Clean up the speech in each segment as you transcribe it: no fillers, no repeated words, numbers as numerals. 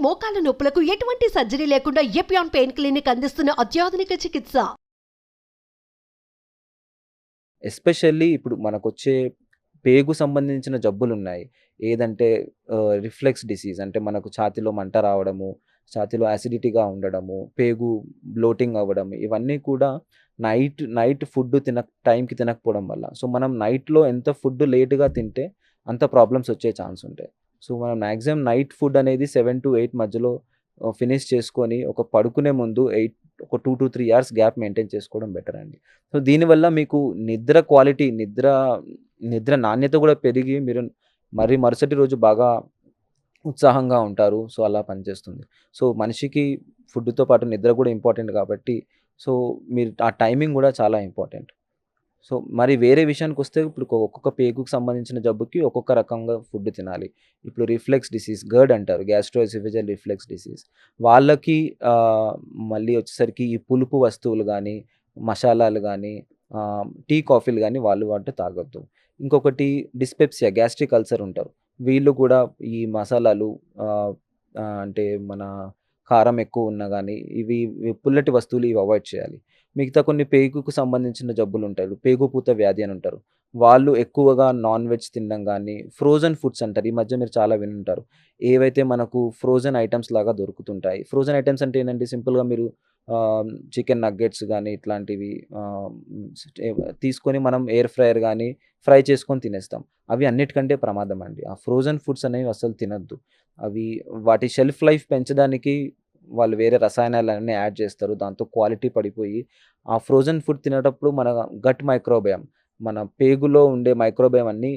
మోకాల నొప్పులకు ఎటువంటి సర్జరీ లేకుండా ఎపియాన్ పెయిన్ క్లినిక్ అందిస్తున్న అత్యాధునిక చికిత్స. ఎస్పెషల్లీ ఇప్పుడు మనకొచ్చే పేగు సంబంధించిన జబ్బులున్నాయి. ఏదంటే రిఫ్లెక్స్ డిసీజ్ అంటే మనకు ఛాతీలో మంట రావడము, ఛాతీలో యాసిడిటీగా ఉండడము, పేగు బ్లోటింగ్ అవ్వడం ఇవన్నీ కూడా నైట్ ఫుడ్ టైంకి తినకపోవడం వల్ల. సో, మనం నైట్‌లో ఎంత ఫుడ్ లేట్‌గా తింటే అంత ప్రాబ్లమ్స్ వచ్చే ఛాన్స్ ఉంటాయి. సో, మనం మాక్సిమం నైట్ ఫుడ్ అనేది 7-8 మధ్యలో ఫినిష్ చేసుకొని పడుకునే ముందు ఒక 2-3 అవర్స్ గ్యాప్ మెయింటైన్ చేసుకోవడం బెటర్ అండి. సో, దీనివల్ల మీకు నిద్ర క్వాలిటీ నిద్ర నాణ్యత కూడా పెరిగి మీరు మరుసటి రోజు బాగా ఉత్సాహంగా ఉంటారు. సో, అలా పనిచేస్తుంది. సో, మనిషికి ఫుడ్‌తో పాటు నిద్ర కూడా ఇంపార్టెంట్ కాబట్టి సో, మీరు ఆ టైమింగ్ కూడా చాలా ఇంపార్టెంట్. సో, మరి వేరే విషయానికొస్తే ఇప్పుడు ఒక్కొక్క పేగుకి సంబంధించిన జబ్బుకి ఒక్కొక్క రకంగా ఫుడ్ తినాలి. ఇప్పుడు రిఫ్లెక్స్ డిసీజ్ గర్డ్ అంటారు. గ్యాస్ట్రోఎసోఫేజియల్ రిఫ్లెక్స్ డిసీజ్. వాళ్ళకి మళ్ళీ వచ్చేసరికి ఈ పులుపు వస్తువులు గానీ, మసాలాలు గానీ, టీ, కాఫీలు గానీ వాళ్ళు వాడితే తాగొద్దు. ఇంకొకటి డిస్పెప్సియా గ్యాస్ట్రిక్ అల్సర్ ఉంటారు. వీళ్ళు కూడా ఈ మసాలాలు అంటే మన కారం ఎక్కువ ఉన్నా గానీ, ఇవి పుల్లటి వస్తువులు ఇవి అవాయిడ్ చేయాలి. మిగతా కొన్ని పేగుకు సంబంధించిన జబ్బులుంటాయి. పేగుపూత వ్యాధి అని ఉంటారు. వాళ్ళు ఎక్కువగా నాన్ వెజ్ తినడం గానీ, ఫ్రోజన్ ఫుడ్స్ అంటారు. ఈ మధ్య మీరు చాలా వినుంటారు. ఏవైతే మనకు ఫ్రోజన్ ఐటెమ్స్ లాగా దొరుకుతుంటాయి. ఫ్రోజన్ ఐటెమ్స్ అంటే ఏంటంటే సింపుల్‌గా మీరు చికెన్ నగ్గెట్స్ గానీ ఇట్లాంటివి తీసుకొని మనం ఎయిర్ ఫ్రైయర్ గానీ ఫ్రై చేసుకొని తినేస్తాం. అవి అన్నిటికంటే ప్రమాదం అండి. ఆ ఫ్రోజన్ ఫుడ్స్ అనేవి అస్సలు తినొద్దు. అవి వాటి షెల్ఫ్ లైఫ్ పెంచడానికి వాళ్ళు వేరే రసాయనాలన్నీ యాడ్ చేస్తారు. దాంతో క్వాలిటీ పడిపోయి, ఆ ఫ్రోజన్ ఫుడ్ తినేటప్పుడు మన గట్ మైక్రోబయామ్ మన పేగులో ఉండే మైక్రోబయామ్ అన్నీ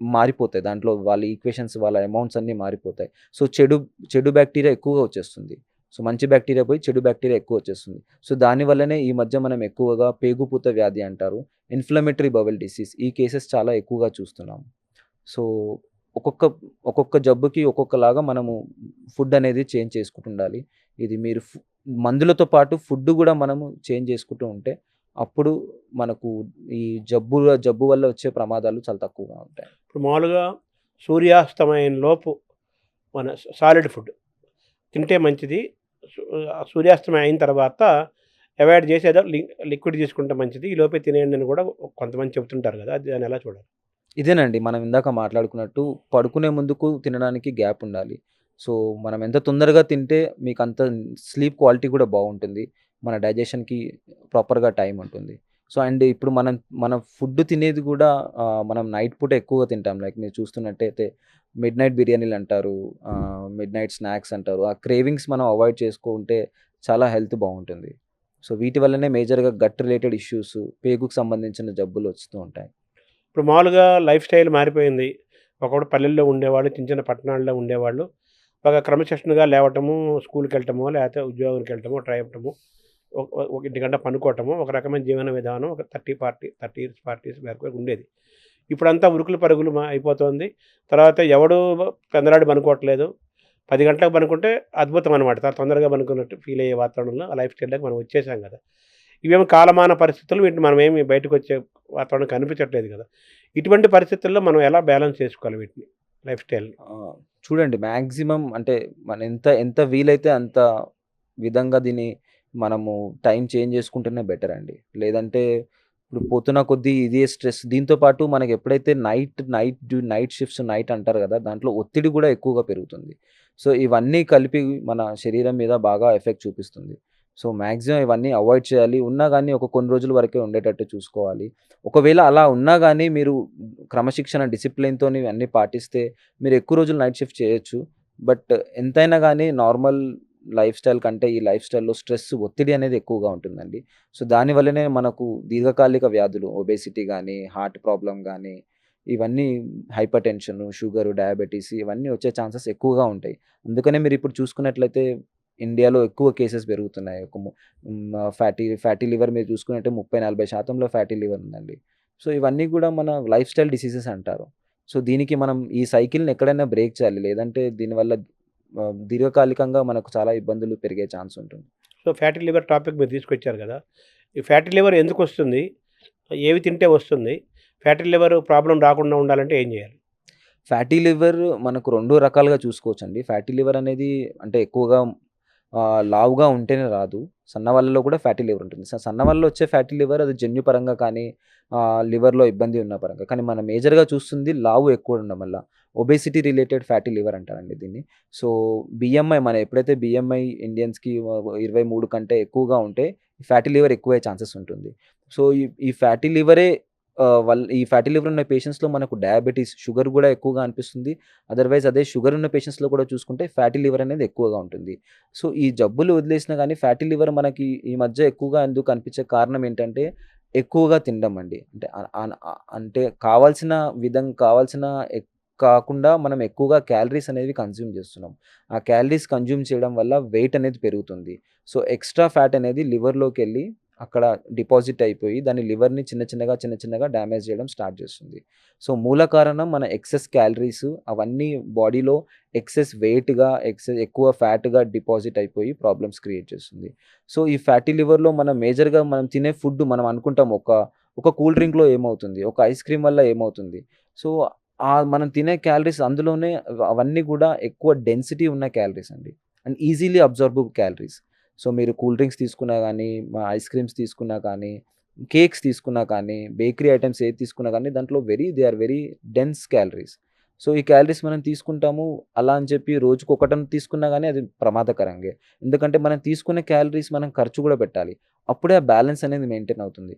మారిపోతాయి. దాంట్లో వాళ్ళ ఈక్వేషన్స్ వాళ్ళ అమౌంట్స్ అన్నీ మారిపోతాయి. సో, చెడు బ్యాక్టీరియా ఎక్కువగా వచ్చేస్తుంది. సో, మంచి బ్యాక్టీరియా పోయి చెడు బ్యాక్టీరియా ఎక్కువ వచ్చేస్తుంది. సో, దానివల్లనే ఈ మధ్య మనం ఎక్కువగా పేగుపూత వ్యాధి అంటారు. ఇన్‌ఫ్లమేటరీ బవెల్ డిసీజ్ ఈ కేసెస్ చాలా ఎక్కువగా చూస్తున్నాము. సో, ఒక్కొక్క ఒక్కొక్క జబ్బుకి ఒక్కొక్కలాగా మనము ఫుడ్ అనేది చేంజ్ చేసుకుంటూ ఉండాలి. ఇది మీరు మందులతో పాటు ఫుడ్ గూడా మనము చేంజ్ చేసుకుంటూ ఉంటే, అప్పుడు మనకు ఈ జబ్బు వల్ల వచ్చే ప్రమాదాలు చాలా తక్కువగా ఉంటాయి. ఇప్పుడు మామూలుగా సూర్యాస్తమయం లోపు మన సాలిడ్ ఫుడ్ తింటే మంచిది. సూర్యాస్తమయం అయిన తర్వాత అవాయిడ్ చేసి ఏదో లిక్విడ్ తీసుకుంటే మంచిది. ఈ లోపే తినేయండి అని కూడా కొంతమంది చెప్తుంటారు కదా! దాన్ని ఎలా చూడాలి? ఇదేనండి మనం ఇందాక మాట్లాడుకున్నట్టు పడుకునే ముందుకు తినడానికి గ్యాప్ ఉండాలి. సో, మనం ఎంత తొందరగా తింటే మీకంత స్లీప్ క్వాలిటీ కూడా బావుంటుంది. మన డైజెషన్‌కి ప్రాపర్‌గా టైం ఉంటుంది. సో, అండ్ ఇప్పుడు మన ఫుడ్ తినేది కూడా మనం నైట్ పూట ఎక్కువగా తింటాం. లైక్ మీరు చూస్తున్నట్టయితే మిడ్‌నైట్ బిర్యానీలంటారు. మిడ్‌నైట్ స్నాక్స్ అంటారు. ఆ క్రేవింగ్స్ మనం అవాయిడ్ చేసుకుంటే చాలా హెల్త్ బావుంటుంది. సో, వీటి వల్లనే మేజర్‌గా గట్ రిలేటెడ్ ఇష్యూస్, పేగుకు సంబంధించిన జబ్బులు వస్తూ ఉంటాయి. ఇప్పుడు మామూలుగా లైఫ్ స్టైల్ మారిపోయింది. ఒకప్పుడు పల్లెల్లో ఉండేవాళ్ళు, చిన్న చిన్న పట్టణాల్లో ఉండేవాళ్ళు. బాగా క్రమశిక్షణగా లేవటము, స్కూల్‌కెళ్ళటమో, లేకపోతే ఉద్యోగానికెళ్ళటమో, ట్రై అవ్వటము, ఒక ఇంటి గంట పనుకోవటము, ఒక రకమైన జీవన విధానం ఒక 30 ఇయర్స్, 40 ఇయర్స్ వరకు ఉండేది. ఇప్పుడంతా ఉరుకులు పరుగులు అయిపోతోంది. తర్వాత ఎవడు పెందలాడి పనుకోవట్లేదు. 10 గంటలకు పనుకుంటే అద్భుతం అనమాట. తొందరగా పనుకున్నట్టు ఫీల్ అయ్యే వాతావరణంలో ఆ లైఫ్ స్టైల్‌లోకి మనం వచ్చేసాం కదా! ఇవేమో కాలమాన పరిస్థితులు, వీటిని మనమేమి బయటకొచ్చే వాతావరణం కనిపించట్లేదు కదా! ఇటువంటి పరిస్థితుల్లో మనం ఎలా బ్యాలెన్స్ చేసుకోవాలి వీటిని లైఫ్ స్టైల్‌ని? చూడండి మాక్సిమం అంటే మన ఎంత ఎంత వీలైతే అంత విధంగా దీన్ని మనము టైం చేంజ్ చేసుకుంటేనే బెటర్ అండి. లేదంటే ఇప్పుడు పోతున్న కొద్దీ ఇదే స్ట్రెస్ దీంతో పాటు మనకి ఎప్పుడైతే నైట్ షిఫ్ట్స్ నైట్ అంటారు కదా! దాంట్లో ఒత్తిడి కూడా ఎక్కువగా పెరుగుతుంది. సో, ఇవన్నీ కలిపి మన శరీరం మీద బాగా ఎఫెక్ట్ చూపిస్తుంది. సో, మాక్సిమం ఇవన్నీ అవాయిడ్ చేయాలి. ఉన్నా గానీ కొన్ని రోజుల వరకే ఉండేటట్టు చూసుకోవాలి. ఒకవేళ అలా ఉన్నా గానీ మీరు క్రమశిక్షణ డిసిప్లిన్‌తోని అన్నీ పాటిస్తే మీరు ఎక్కువ రోజులు నైట్ షిఫ్ట్ చేయొచ్చు. బట్ ఎంతైనా గానీ నార్మల్ లైఫ్ స్టైల్ కంటే ఈ లైఫ్ స్టైల్‌లో ఒత్తిడి అనేది ఎక్కువగా ఉంటుందండి. సో, దానివల్లనే మనకు దీర్ఘకాలిక వ్యాధులు ఒబేసిటీ గానీ, హార్ట్ ప్రాబ్లమ్ గానీ, ఇవన్నీ హైపర్ టెన్షను, షుగరు, డయాబెటిస్ ఇవన్నీ వచ్చే ఛాన్సెస్ ఎక్కువగా ఉంటాయి. అందుకనే మీరిప్పుడు చూసుకున్నట్లయితే ఇండియాలో ఎక్కువ కేసెస్ పెరుగుతున్నాయి. ఫ్యాటీ లివర్ మీరు చూసుకున్నట్టే 30-40% ఫ్యాటీ లివర్ ఉందండి. సో, ఇవన్నీ గూడా మన లైఫ్ స్టైల్ డిసీజెస్ అంటారు. సో, దీనికి మనం ఈ సైకిల్‌ని ఎక్కడైనా బ్రేక్ చేయాలి. లేదంటే దీనివల్ల దీర్ఘకాలికంగా మనకు చాలా ఇబ్బందులు పెరిగే ఛాన్స్ ఉంటుంది. సో, ఫ్యాటీ లివర్ టాపిక్ మీరు తీసుకొచ్చారు కదా! ఈ ఫ్యాటీ లివర్ ఎందుకొస్తుంది? ఏవి తింటే వస్తుంది? ఫ్యాటీ లివర్ ప్రాబ్లమ్ రాకుండా ఉండాలంటే ఏం చేయాలి? ఫ్యాటీ లివర్ మనకు 2 రకాలుగా చూసుకోవచ్చండి. ఫ్యాటీ లివర్ అనేది అంటే ఎక్కువగా లావుగా ఉంటేనే రాదు. సన్నవాళ్ళలో కూడా ఫ్యాటీ లివర్ ఉంటుంది. సన్నవాళ్ళలో వచ్చే ఫ్యాటీ లివర్ అది జన్యుపరంగా కానీ, లివర్‌లో ఇబ్బంది ఉన్న పరంగా. కానీ మనం మేజర్‌గా చూస్తుంది లావు ఎక్కువ ఉండడం వల్ల. ఒబేసిటీ రిలేటెడ్ ఫ్యాటీ లివర్ అంటారండి దీన్ని. సో, బిఎంఐ మనం ఎప్పుడైతే బిఎంఐ ఇండియన్స్‌కి 23 కంటే ఎక్కువగా ఉంటే ఫ్యాటీ లివర్ ఎక్కువయ్యే ఛాన్సెస్ ఉంటుంది. సో, ఈ ఫ్యాటీ లివరే ఈ ఫ్యాటీ లివర్ ఉన్న పేషెంట్స్‌లో మనకు డయాబెటిస్, షుగర్ గూడా ఎక్కువగా అనిపిస్తుంది. అదర్‌వైజ్ అదే షుగర్ ఉన్న పేషెంట్స్‌లో కూడా చూసుకుంటే ఫ్యాటీ లివర్ అనేది ఎక్కువగా ఉంటుంది. సో, ఈ జబ్బులు వదిలేసినా గానీ ఫ్యాటీ లివర్ మనకి ఈ మధ్య ఎక్కువగా ఎందుకు కనిపించే కారణం ఏంటంటే, ఎక్కువగా తినడం అండి. అంటే అంటే కావాల్సిన కాకుండా మనం ఎక్కువగా క్యాలరీస్ అనేవి కన్జ్యూమ్ చేస్తున్నాం. ఆ క్యాలరీస్ కన్జ్యూమ్ చేయడం వల్ల వెయిట్ అనేది పెరుగుతుంది. సో, ఎక్స్‌ట్రా ఫ్యాట్ అనేది లివర్‌లోకెళ్ళి అక్కడ డిపాజిట్ అయిపోయి దాని లివర్‌ని చిన్న చిన్నగా డ్యామేజ్ చేయడం స్టార్ట్ చేస్తుంది. సో, మూల కారణం మన ఎక్సెస్ క్యాలరీస్ అవన్నీ బాడీలో ఎక్సెస్ వెయిట్‌గా, ఎక్కువ ఫ్యాట్‌గా డిపాజిట్ అయిపోయి ప్రాబ్లమ్స్ క్రియేట్ చేస్తుంది. సో, ఈ ఫ్యాటీ లివర్‌లో మనం మేజర్‌గా మనం తినే ఫుడ్ మనం అనుకుంటాం ఒక కూల్ డ్రింక్‌లో ఏమవుతుంది? ఒక ఐస్ క్రీమ్ వల్ల ఏమవుతుంది? సో, మనం తినే క్యాలరీస్ అందులోనే అవన్నీ గూడా ఎక్కువ డెన్సిటీ ఉన్న క్యాలరీస్ అండి. And easily absorbable calories. So, మీరు కూల్ డ్రింక్స్ తీసుకున్నా గానీ, ఐస్ క్రీమ్స్ తీసుకున్నా కానీ, కేక్స్ తీసుకున్నా కానీ, బేకరీ ఐటెమ్స్ ఏది తీసుకున్నా గానీ దాంట్లో they are very dense calories. So, ఈ క్యాలరీస్ మనం తీసుకుంటాము. అలా అని చెప్పి రోజుకొకటని తీసుకున్నా గానీ అది ప్రమాదకరంగే. ఎందుకంటే మనం తీసుకునే క్యాలరీస్ మనం ఖర్చు గూడా పెట్టాలి. అప్పుడే ఆ బ్యాలెన్స్ అనేది మెయింటైన్ అవుతుంది.